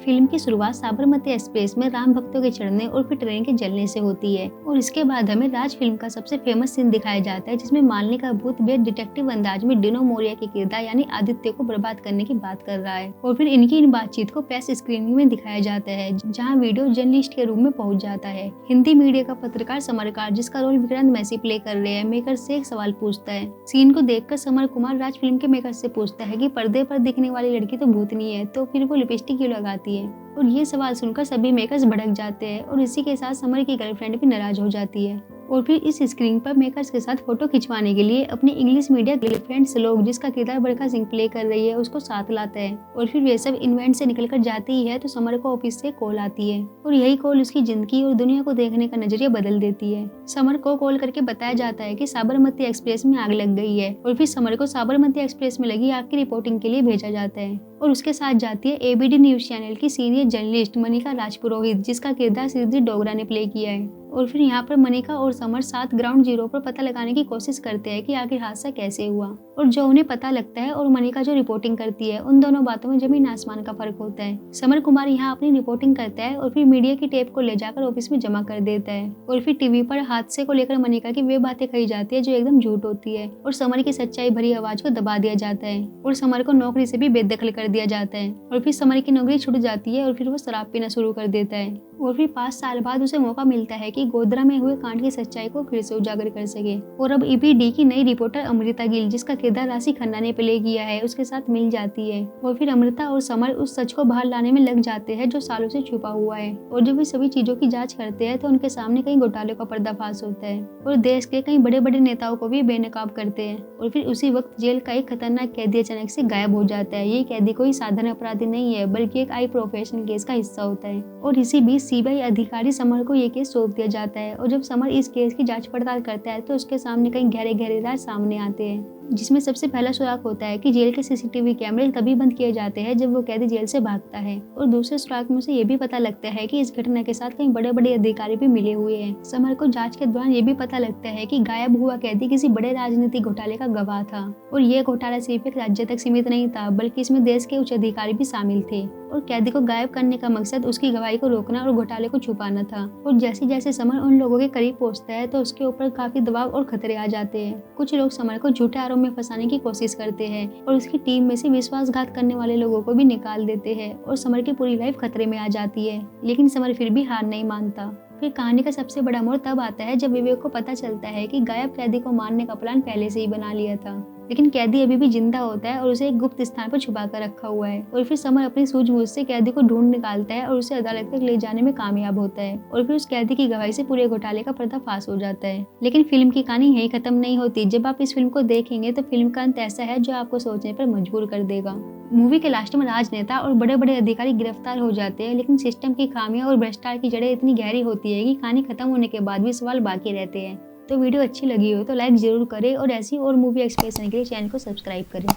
Film की शुरुआत Sabarmati express में राम भक्तों के चढ़ने और फिर ट्रेन के जलने से होती है और इसके बाद हमें राज फिल्म का सबसे फेमस सीन दिखाया जाता है, जिसमें मालनी का भूत बेहद डिटेक्टिव अंदाज में डिनो मोरिया के किरदार यानी आदित्य को बर्बाद करने की बात कर रहा है। और फिर इनकी इन बातचीत को प्रेस स्क्रीनिंग में दिखाया जाता है, जहाँ वीडियो जर्नलिस्ट के रूम में पहुंच जाता है। हिंदी मीडिया का पत्रकार समरकार, जिसका रोल विक्रांत मैसी प्ले कर रहे हैं, मेकर से एक सवाल पूछता है। सीन को देखकर समर कुमार राज फिल्म के मेकर से पूछता है कि पर्दे पर दिखने वाली लड़की तो भूतनी है, तो फिर वो लिपस्टिक क्यों लगाती है। और ये सवाल सुनकर सभी मेकर्स भड़क जाते हैं और इसी के साथ समर की गर्लफ्रेंड भी नाराज हो जाती है। और फिर इस स्क्रीन पर मेकर्स के साथ फोटो खिंचवाने के लिए अपनी इंग्लिश मीडिया गर्लफ्रेंड श्लोक, जिसका किरदार बरखा सिंह प्ले कर रही है, उसको साथ लाता है। और फिर वे सब इवेंट से निकलकर जाती ही है तो समर को ऑफिस से कॉल आती है और यही कॉल उसकी जिंदगी और दुनिया को देखने का नजरिया बदल देती है। समर को कॉल करके बताया जाता है कि साबरमती एक्सप्रेस में आग लग गई है और फिर समर को साबरमती एक्सप्रेस में लगी आग की रिपोर्टिंग के लिए भेजा जाता है और उसके साथ जाती है एबीडी न्यूज चैनल की सीनियर जर्नलिस्ट मनिका राजपुरोहित, जिसका किरदार सिद्धि डोगरा ने प्ले किया है। और फिर यहाँ पर मनिका और समर साथ ग्राउंड जीरो पर पता लगाने की कोशिश करते हैं कि आखिर हादसा कैसे हुआ। और जो उन्हें पता लगता है और मनिका जो रिपोर्टिंग करती है, उन दोनों बातों में जमीन आसमान का फर्क होता है। समर कुमार यहाँ अपनी रिपोर्टिंग करता है और फिर मीडिया की टेप को ले जाकर ऑफिस में जमा कर देता है। और फिर टीवी पर हादसे को लेकर मनिका की वे बातें कही जाती है जो एकदम झूठ होती है और समर की सच्चाई भरी आवाज को दबा दिया जाता है और समर को नौकरी से भी बेदखल कर दिया जाता है। और फिर समर की नौकरी छूट जाती है और फिर वो शराब पीना शुरू कर देता है। और फिर 5 साल बाद उसे मौका मिलता है कि गोधरा में हुए कांड की सच्चाई को फिर से उजागर कर सके। और अब ईपीडी की नई रिपोर्टर अमृता गिल, जिसका किरदार राशि खन्ना ने प्ले किया है, उसके साथ मिल जाती है। और फिर अमृता और समर उस सच को बाहर लाने में लग जाते हैं जो सालों से छुपा हुआ है। और जब वे सभी चीजों की जांच करते हैं तो उनके सामने कई घोटालों का पर्दाफाश होता है और देश के कई बड़े बड़े नेताओं को भी बेनकाब करते हैं। और फिर उसी वक्त जेल का एक खतरनाक कैदी अचानक से गायब हो जाता है। ये कैदी कोई साधारण अपराधी नहीं है, बल्कि एक हाई प्रोफेशनल केस का हिस्सा होता है। और इसी बीच सीबीआई अधिकारी समर को ये केस सौंप दिया जाता है और जब समर इस केस की जांच पड़ताल करता है तो उसके सामने कई गहरे गहरे राज सामने आते हैं, जिसमें सबसे पहला सुराग होता है कि जेल के सीसीटीवी कैमरे तभी बंद किए जाते हैं जब वो कैदी जेल से भागता है। और दूसरे सुराग में से ये भी पता लगता है कि इस घटना के साथ कई बड़े बड़े अधिकारी भी मिले हुए हैं। समर को जांच के दौरान ये भी पता लगता है कि गायब हुआ कैदी किसी बड़े राजनीतिक घोटाले का गवाह था और ये घोटाला सिर्फ एक राज्य तक सीमित नहीं था, बल्कि इसमें देश के उच्च अधिकारी भी शामिल थे। और कैदी को गायब करने का मकसद उसकी गवाही को रोकना और घोटाले को छुपाना था। और जैसे जैसे समर उन लोगों के करीब पहुंचता है तो उसके ऊपर काफी दबाव और खतरे आ जाते हैं। कुछ लोग समर को झूठे आरोप में फंसाने की कोशिश करते हैं और उसकी टीम में से विश्वासघात करने वाले लोगों को भी निकाल देते हैं और समर की पूरी लाइफ खतरे में आ जाती है। लेकिन समर फिर भी हार नहीं मानता। फिर कहानी का सबसे बड़ा मोड़ तब आता है जब विवेक को पता चलता है कि गायब कैदी को मारने का प्लान पहले से ही बना लिया था, लेकिन कैदी अभी भी जिंदा होता है और उसे एक गुप्त स्थान पर छुपा कर रखा हुआ है। और फिर समर अपनी सूझबूझ से कैदी को ढूंढ निकालता है और उसे अदालत तक ले जाने में कामयाब होता है और फिर उस कैदी की गवाही से पूरे घोटाले का पर्दाफाश हो जाता है। लेकिन फिल्म की कहानी यही खत्म नहीं होती। जब आप इस फिल्म को देखेंगे तो फिल्म का अंत ऐसा है जो आपको सोचने पर मजबूर कर देगा। मूवी के लास्ट में राजनेता और बड़े बड़े अधिकारी गिरफ्तार हो जाते हैं, लेकिन सिस्टम की खामियां और भ्रष्टाचार की जड़ें इतनी गहरी होती है कि कहानी खत्म होने के बाद भी सवाल बाकी रहते हैं। तो वीडियो अच्छी लगी हो तो लाइक जरूर करें और ऐसी और मूवी एक्सप्रेशन के लिए चैनल को सब्सक्राइब करें।